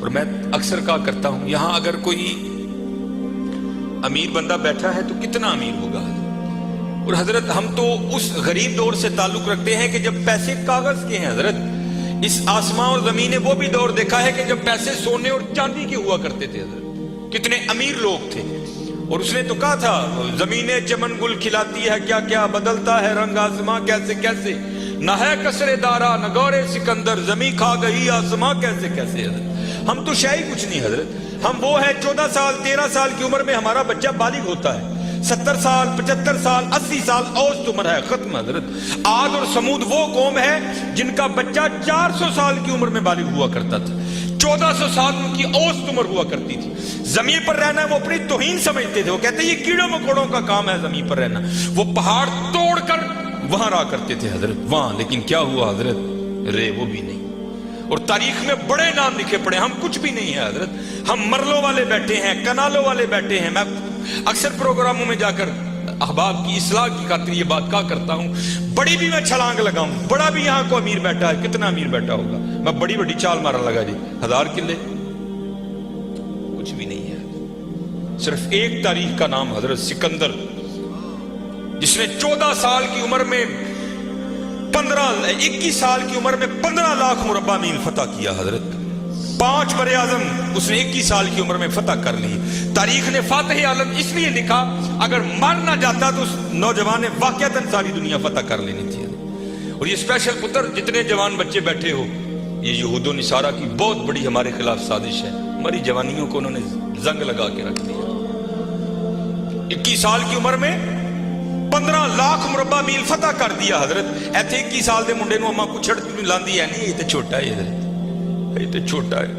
اور میں اکثر کہا کرتا ہوں یہاں اگر کوئی امیر بندہ بیٹھا ہے تو کتنا امیر ہوگا، اور حضرت ہم تو اس غریب دور سے تعلق رکھتے ہیں کہ جب پیسے کاغذ کے ہیں حضرت۔ اس آسمان اور زمین نے وہ بھی دور دیکھا ہے کہ جب پیسے سونے اور چاندی کے ہوا کرتے تھے حضرت، کتنے امیر لوگ تھے۔ اور اس نے تو کہا تھا زمینیں چمن گل کھلاتی ہے کیا کیا، بدلتا ہے رنگ آسماں کیسے کیسے، نہ ہے کسرے دارا نہ گورے سکندر، زمین کھا گئی آسماں کیسے کیسے۔ حضرت ہم تو شے ہی کچھ نہیں حضرت، ہم وہ ہے 14 سال 13 سال کی عمر میں ہمارا بچہ بالغ ہوتا ہے، 70 سال 75 سال 80 سال اوسط عمر ہے، ختم حضرت۔ عاد اور سمود وہ قوم ہے جن کا بچہ 400 سال کی عمر میں بالغ ہوا کرتا تھا، 1400 سال ان کی اوسط عمر ہوا کرتی تھی۔ زمین پر رہنا وہ اپنی توہین سمجھتے تھے، وہ کہتے ہیں یہ کیڑوں مکوڑوں کا کام ہے زمین پر رہنا۔ وہ پہاڑ توڑ کر وہاں رہا کرتے تھے حضرت وہاں، لیکن کیا ہوا حضرت، رے وہ بھی نہیں۔ اور تاریخ میں بڑے نام لکھے پڑے، ہم کچھ بھی نہیں ہے حضرت، ہم مرلوں والے بیٹھے ہیں، کنالوں والے بیٹھے ہیں۔ میں اکثر پروگراموں میں جا کر احباب کی اصلاح کی خاطر یہ بات کہا کرتا ہوں، بڑی بھی میں چھلانگ لگاؤں، بڑا بھی یہاں کو امیر بیٹھا ہے، کتنا امیر بیٹھا ہوگا، میں بڑی بڑی چال مارا لگا جی 1000 کلے، کچھ بھی نہیں ہے۔ صرف ایک تاریخ کا نام حضرت سکندر، جس نے 14 سال کی عمر میں 21 سال کی عمر میں 15 لاکھ مربع میل فتح کیا حضرت، 5 بر اعظم اس نے 21 سال کی عمر میں فتح کر لی۔ تاریخ نے فاتح عالم اس لیے لکھا، اگر مر نہ جاتا تو اس نوجوان نے واقعتاً ساری دنیا فتح کر لینی تھی۔ اور یہ اسپیشل پتر جتنے جوان بچے بیٹھے ہو، یہ یہود و نصارہ کی بہت بڑی ہمارے خلاف سازش ہے، ہماری جوانیوں کو انہوں نے زنگ لگا کے رکھ دیا۔ 21 سال کی عمر میں 15 لاکھ مربع میل فتح کر دیا حضرت۔ ایتھے 21 سال دے منڈے نو اما کچھڑ لاندی ہے نہیں، یہ تو چھوٹا ہے حضرت، یہ تو چھوٹا ہے۔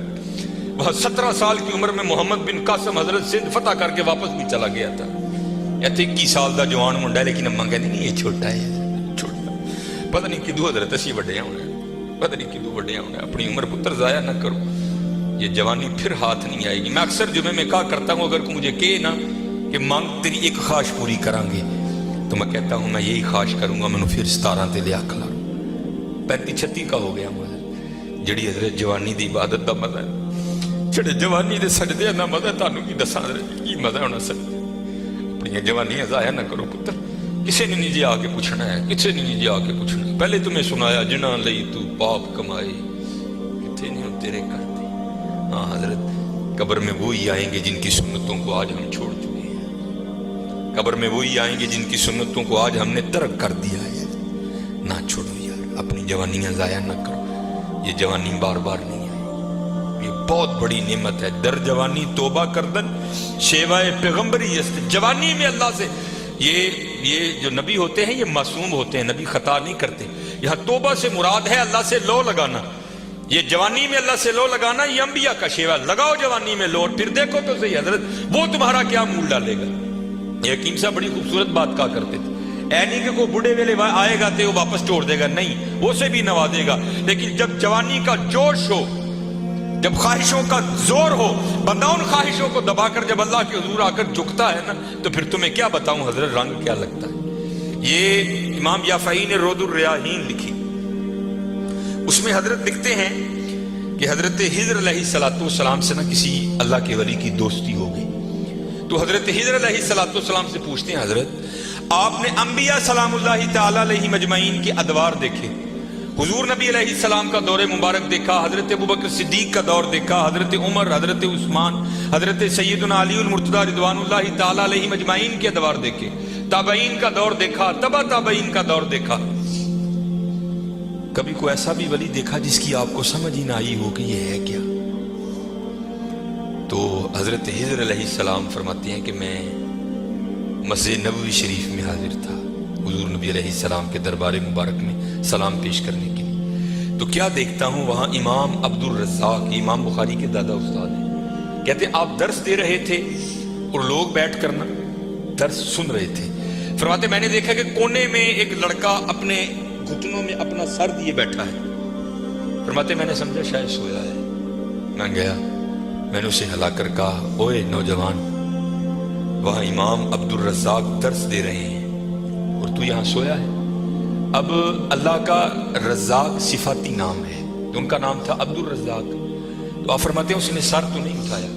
وہ 17 سال کی عمر میں محمد بن قاسم حضرت سندھ فتح کر کے واپس بھی چلا گیا تھا۔ ایتھے 21 سال دا جوان منڈا ہے، لیکن اما کہندی نہیں یہ چھوٹا ہے، چھوٹا۔ پتہ نہیں کدو حضرت اسی وڈے ہونا ہے، پتہ نہیں کدو وڈے ہونا ہے۔ اپنی عمر پتر ضائع نہ کرو، یہ جوانی پھر ہاتھ نہیں آئے گی۔ میں اکثر جمعے میں کہا کرتا ہوں، اگر کوئی مجھے کہے نا کہ مانگ تیری ایک خواہش پوری کریں گے، تو میں کہتا ہوں میں یہی خواہش کروں گا میں پھر 17 تے لیا کھلا 35-36 کا ہو گیا مجھے، جڑی حضرت جوانی دی عبادت دا مزہ ہے، جڑے جوانی دے سجدے دا مزہ ہے، تانوں کی دساں حضرت کی مزہ ہونا سجدے۔ اپنی جوانی ضائع نہ کرو پتر، کسے نے نہیں جی آ کے پوچھنا ہے، کسے نے نہیں جی آ کے پوچھنا ہے۔ پہلے تمہیں سنایا جنہاں لئی تو پاپ کمائے، کتھے نہیں تیرے کرتے۔ ہاں حضرت قبر میں وہی آئیں گے جن کی سنتوں کو آج ہم چھوڑ چکے ہیں، قبر میں وہی آئیں گے جن کی سنتوں کو آج ہم نے ترک کر دیا ہے۔ نہ چھوڑو یار، اپنی جوانیاں ضائع نہ کرو، یہ جوانی بار بار نہیں آئی، یہ بہت بڑی نعمت ہے۔ در جوانی توبہ کردن شیوائے پیغمبری است، جوانی میں اللہ سے یہ جو نبی ہوتے ہیں یہ معصوم ہوتے ہیں، نبی خطا نہیں کرتے۔ یہاں توبہ سے مراد ہے اللہ سے لو لگانا، یہ جوانی میں اللہ سے لو لگانا یہ انبیاء کا شیوا۔ لگاؤ جوانی میں لو، پھر دیکھو تو صحیح حضرت وہ تمہارا کیا مول ڈالے گا۔ یہ حکیم صاحب بڑی خوبصورت بات کہا کرتے تھے، اے نہیں کہ کوئی بڑھے ویلے آئے گا تو وہ واپس توڑ دے گا، نہیں، وہ سے بھی نوازے گا، لیکن جب جوانی کا جوش ہو، جب خواہشوں کا زور ہو، بندہ ان خواہشوں کو دبا کر جب اللہ کے حضور آ کر جھکتا ہے نا، تو پھر تمہیں کیا بتاؤں حضرت رنگ کیا لگتا ہے۔ یہ امام یافعی نے رود الریاحین لکھی، اس میں حضرت لکھتے ہیں کہ حضرت حضر علیہ السلام سے نا کسی اللہ کے ولی کی دوستی ہو گئی، تو حضرت حضر علیہ السلام سے پوچھتے ہیں حضرت آپ نے انبیاء سلام اللہ تعالی علیہ مجمعین کے ادوار دیکھے، حضور نبی علیہ السلام کا دور مبارک دیکھا، حضرت ابوبکر صدیق کا دور دیکھا، حضرت عمر، حضرت عثمان، حضرت سیدنا علی المرتضی رضوان اللہ تعالی علیہ مجمعین کے ادوار دیکھے، تابعین کا دور دیکھا، تبع تابعین کا دور دیکھا، کبھی کوئی ایسا بھی ولی دیکھا جس کی آپ کو سمجھ ہی نہ آئی ہو کہ یہ ہے کیا؟ تو حضرت حضر علیہ السلام فرماتے ہیں کہ میں مسجد نبوی شریف میں حاضر تھا حضور نبی علیہ السلام کے دربار مبارک میں سلام پیش کرنے کے لیے، تو کیا دیکھتا ہوں وہاں امام عبد الرزاق، امام بخاری کے دادا استاد ہیں، کہتے ہیں آپ درس دے رہے تھے اور لوگ بیٹھ کر نا درس سن رہے تھے، فرماتے میں نے دیکھا کہ کونے میں ایک لڑکا اپنے گھٹنوں میں اپنا سر دیے بیٹھا ہے، فرماتے میں نے سمجھا شاید سویا ہے، میں گیا، میں نے اسے ہلا کر کہا اوئے نوجوان، وہاں امام عبد الرزاق درس دے رہے ہیں اور تو یہاں سویا ہے۔ اب اللہ کا رزاق صفاتی نام ہے، تو ان کا نام تھا عبد الرزاق، तो आप फरमाते हैं उसने सर तो नहीं उठाया,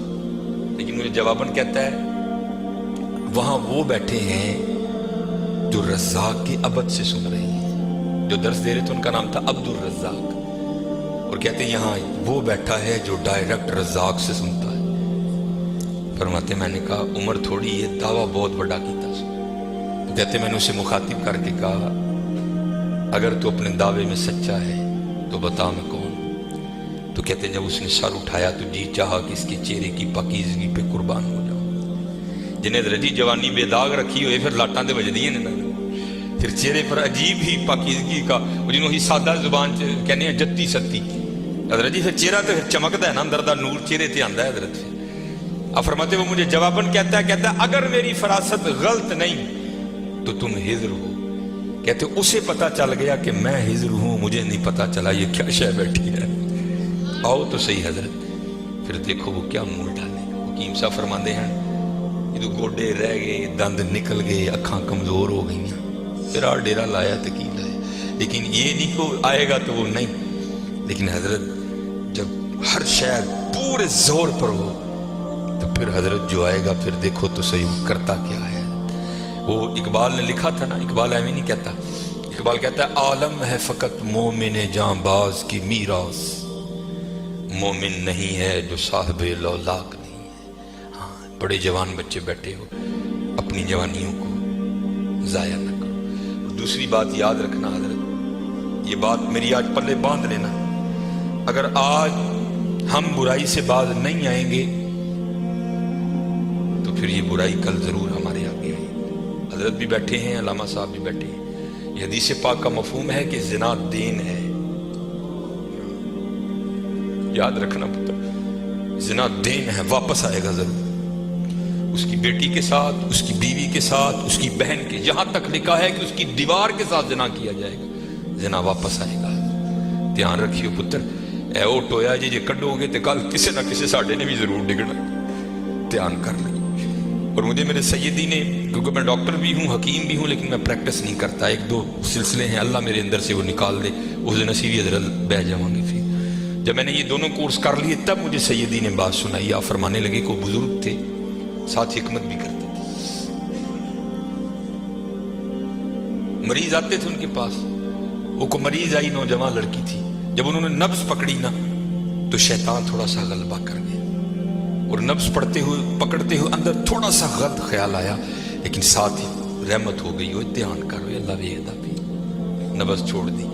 लेकिन मुझे जवाबन कहता है वहां वो बैठे हैं जो रज़ाक के अबद से सुन रहे हैं। जो दर्स दे रहे थे उनका नाम था अब्दुल रज़ाक, और कहते हैं यहाँ वो बैठा है जो डायरेक्ट रज़ाक से सुनता है। फरमाते मैंने कहा उम्र थोड़ी, ये दावा बहुत बड़ा कीता। तो कहते मैंने उसे मुखातिब करके कहा अगर तू अपने दावे में सच्चा है तो बता मैं कौन। तो कहते जब उसने सर उठाया तो जी चाहा कि इसके चेहरे की पाकीज़गी पे कुर्बान हो जाऊं। जिन्हें रजी जवानी बेदाग रखी हुए फिर लाटां दे वजदियां ने, फिर चेहरे पर अजीब ही पाकीज़गी का, जिन्हों ही सादा जुबान च कहने जत्ती सत्ती हजरत जी, फिर चेहरा तो फिर चमकता है ना, अंदर दा नूर चेहरे ते आंदा है हजरत। फिर फरमाते वो मुझे जवाबन कहता है अगर मेरी फरासत गलत नहीं तो तुम हिज्र हो। कहते उसे पता चल गया कि मैं हिज्र हूं, मुझे नहीं पता चला ये क्या शय बैठी है। आओ तो सही हजरत, फिर देखो वो क्या मुंह डाले। हकीम साहब फरमाते हैं जो गोडे रह गए, दंद निकल गए, अखां कमजोर हो गई, फिर आ डेरा लाया तो की लाया, लेकिन ये नहीं को आएगा तो वो नहीं। लेकिन हजरत जब हर शय पूरे जोर पर हो तो फिर हजरत जो आएगा फिर देखो तो सही वो करता क्या है। वो इकबाल ने लिखा था ना, इकबाल ऐਵੇਂ नहीं कहता, इकबाल कहता है आलम है फकत मोमिन जांबाज की मीरास, मोमिन नहीं है जो साहिबे लौलाक नहीं है। हाँ, बड़े जवान बच्चे बैठे हो, अपनी जवानियों को जाया न करो। और दूसरी बात याद रखना हजरत, ये बात मेरी आज पल्ले बांध लेना, अगर आज हम बुराई से बाज नहीं आएंगे तो फिर ये बुराई कल जरूर हमारे आगे आएगी। हजरत भी बैठे हैं, अल्लामा साहब भी बैठे हैं। ये हदीस पाक का मफहूम है कि जिना दीन है, याद रखना पुत्र, जिना दीन है, वापस आएगा जरूर। उसकी बेटी के साथ, उसकी बीवी के साथ, उसकी बहन के, यहां तक लिखा है कि उसकी दीवार के साथ जिना किया जाएगा, जिना वापस आएगा। ध्यान रखियो पुत्र, ए ओ टोया जी जे कढोगे तो कल किसी ना किसी साडे ने भी जरूर डिगना, ध्यान कर ले। और मुझे मेरे सैयदी ने, क्योंकि मैं डॉक्टर भी हूँ, हकीम भी हूँ, लेकिन मैं प्रैक्टिस नहीं करता, एक दो सिलसिले हैं, अल्लाह मेरे अंदर से वो निकाल दे, उस दिन असी भी हजरत बह जाएंगे। फिर जब मैंने ये दोनों कोर्स कर लिए तब मुझे सैयदी ने बात सुनाई। आप फरमाने लगे को बुजुर्ग थे, साथ हिकमत भी करते थे, मरीज आते थे उनके पास, वो को मरीज आई नौजवान लड़की थी, जब उन्होंने नब्ज पकड़ी ना तो शैतान थोड़ा सा गलबा कर गया, और नब्ज पढ़ते हुए पकड़ते हुए अंदर थोड़ा सा गलत ख्याल आया, लेकिन साथ ही रहमत हो गई। ध्यान करो अल्लाह वेखदा भी, नब्ज छोड़ दी,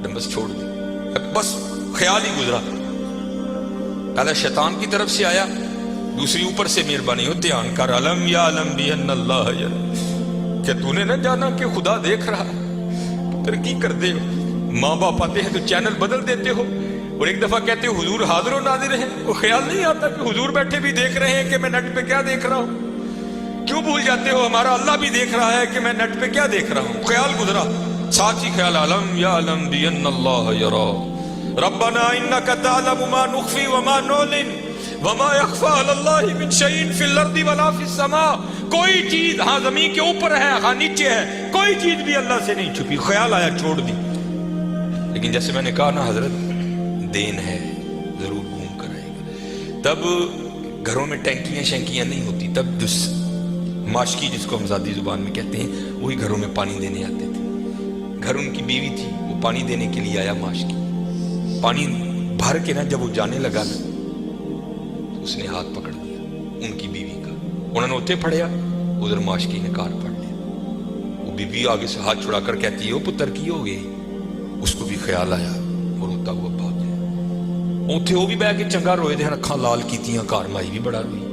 नब्ज छोड़ दी, बस ख्याल ही गुजरा, पहले शैतान की तरफ से आया, दूसरी ऊपर से मेहरबानी हो। ध्यान कर, अलम या अलम भी अल्लाह, क्या तूने न जाना कि खुदा देख रहा। पुत्र की कर दे हो, माँ बाप आते हैं तो चैनल बदल देते हो, और एक दफा कहते हो हुजूर हाजिर और नाजिर है, वो ख्याल नहीं आता कि हुजूर बैठे भी देख रहे हैं कि मैं नेट पे क्या देख रहा हूँ। क्यों भूल जाते हो हमारा अल्लाह भी देख रहा है कि मैं नेट पे क्या देख रहा हूँ। ख्याल गुजरा, साथ ही ख्याल अलम या अलम भी अल्लाह यरा रब्बना इन्नका तअलमु मा नुख्फी व मा नुलिन व मा यख्फा अलल्लाहि मिन शैइन फिल अर्दि वला फिस समा। कोई चीज हाँ जमीन के ऊपर है, हाँ नीचे है, कोई चीज भी अल्लाह से नहीं छुपी। ख्याल आया, छोड़ दी। लेकिन जैसे मैंने कहा ना हजरत, देन है, जरूर घूम कर आएगा। तब घरों में टैंकियां शैंकियां नहीं होती, तब माशकी जिसको हम ज़ादी जुबान में कहते हैं, वही घरों में पानी देने आते थे। घर उनकी बीवी थी, वो पानी देने के लिए आया, माशकी पानी भर के ना जब वो जाने लगा ना तो उसने हाथ पकड़ दिया उनकी बीवी का, उन्होंने उठे फड़िया, उधर माशकी ने कार पड़ लिया। वो बीवी आगे से हाथ छुड़ा कर कहती है, वो पुत्र की हो गई। उसको भी ख्याल आया और रोता हुआ भाग गया। उथे वो भी बह के चंगा रोए थे, अखा लाल कीतियां, घर माई भी बड़ा रोई।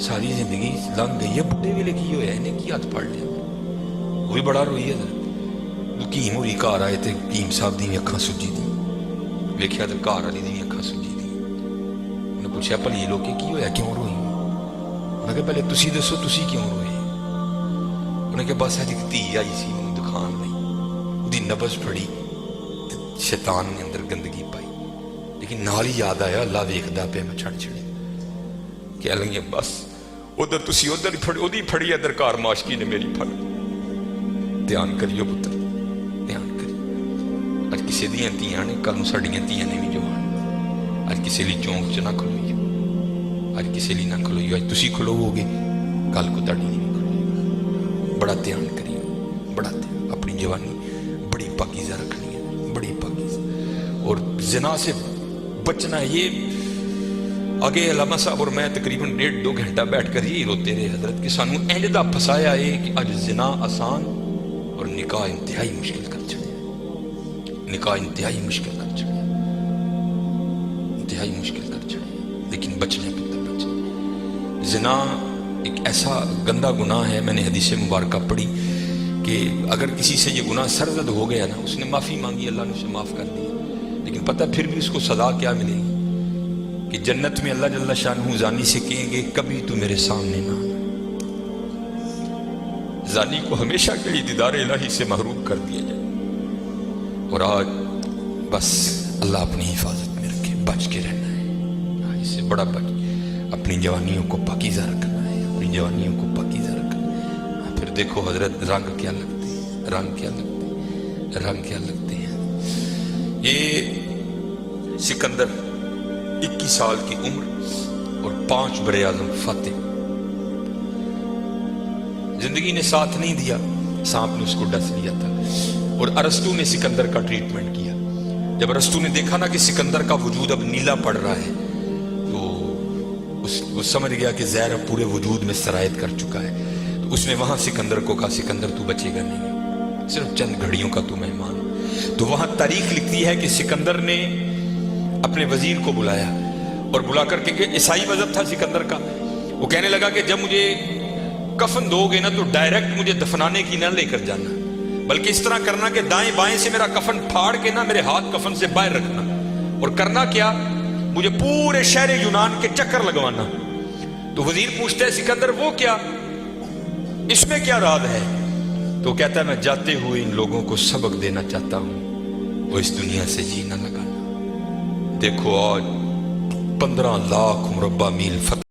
सारी जिंदगी लंघ गई है, बुढ़े वेले की होया, इन्हें की हाथ फड़ लिया, वो भी बड़ा रोई है। हकीम होरी घर आए थे, हकीम साहब दी अखा सुजी दी, वेख्या तो घर वाली दी अखा सुजी दी। उन्हें पूछा भली लोके की होया, क्यों रोई? मैं कहा पहले तुसी दसो, तुसी क्यों रोए? उन्हें कहा बस अज एक धी आई सी मैनूं दिखाण लई, उहदी नब्ज फड़ी, शैतान ने अंदर गंदगी पाई, लेकिन नाल ही याद आया अल्लाह वेखदा पे, मैं छड़ छड़े कह लगी बस उधर तुसी उधर फड़ी, फड़ी इधर घर माशकी ने मेरी फड़। ध्यान करियो पुत्र, ध्यान करियो। अज किसी दियां धीआं ने, कल नूं साडियां धीआं ने भी जवान ਕਿਸੇ ਲਈ ਚੌਂਕ 'ਚ ਨਾ ਖਲੋਈਓ, ਅੱਜ ਕਿਸੇ ਲਈ ਨਾ ਖਲੋਈਓ, ਅੱਜ ਤੁਸੀਂ ਖਲੋਵੋਗੇ ਕੱਲ को ਤੁਹਾਡੀ नहीं ਖਲੋਏਗੀ। बड़ा ध्यान करियो, बड़ा ध्यान, अपनी जवानी बड़ी पाकीज़ा रखनी है, बड़ी पाकीज़ा, और ज़िना से बचना है। ये आगे अल्लामा साहब और मैं तकरीबन 1.5-2 घंटा बैठ कर ही रोते रहे हजरत कि सानू इंज दा फसाया है कि अज ज़िना आसान और निकाह इंतहाई मुश्किल कर छड़े, निकाह इंतहाई मुश्किल कर छड़े, इंतहाई मुश्किल कर छड़े। लेकिन बचने पुत्र बचने। ज़िना एक ऐसा गंदा गुनाह है, मैंने हदीस मुबारक पढ़ी कि अगर किसी से ये गुनाह सरजद हो गया ना, उसने माफ़ी मांगी, अल्लाह ने उसे माफ़ कर दिया, लेकिन पता फिर भी उसको सदा क्या मिलेगी कि जन्नत में अल्लाह जल्ला शानहू ज़ानी से कहेंगे कभी तू मेरे सामने ना आना। ज़ानी को हमेशा के लिए दीदार इलाही से महरूम कर दिया जाए। और आज बस अल्लाह अपनी हिफाजत में रखे, बच के रहना है, इससे बड़ा बच, अपनी जवानियों को पाकीज़ा रखना है, अपनी जवानियों को पाकीज़ा रखना है। फिर देखो हजरत रंग क्या लगते हैं, रंग क्या लगते हैं, रंग क्या लगते हैं। ये सिकंदर 21 साल की उम्र और 5 बड़े आज़म फातेह। जिंदगी ने साथ नहीं दिया, सांप ने उसको डस लिया था। और अरस्तु ने सिकंदर का ट्रीटमेंट किया। जब अरस्तु ने देखा ना कि सिकंदर का वजूद अब नीला पड़ रहा है, वो समझ गया कि ज़हर अब पूरे वजूद में सरायत कर चुका है। तो उसने वहां सिकंदर को कहा, सिकंदर तू बचेगा नहीं, सिर्फ चंद घड़ियों का तू मेहमान। तो वहां तारीख लिखती है कि सिकंदर ने अपने वजीर को बुलाया और बुला करके, कि ईसाई मजहब था सिकंदर का, वो कहने लगा कि जब मुझे कफन दोगे ना तो डायरेक्ट मुझे दफनाने की ना लेकर जाना, बल्कि इस तरह करना कि दाएं बाएं से मेरा कफन फाड़ के ना मेरे हाथ कफन से बाहर रखना, और करना क्या, मुझे पूरे शहर यूनान के चक्कर लगवाना। तो वजीर पूछता है, सिकंदर वो क्या, इसमें क्या राज है? तो कहता है, मैं जाते हुए इन लोगों को सबक देना चाहता हूं, वो इस दुनिया से जी ना लगाना। देखो आज 15 लाख मुरब्बा मील फतह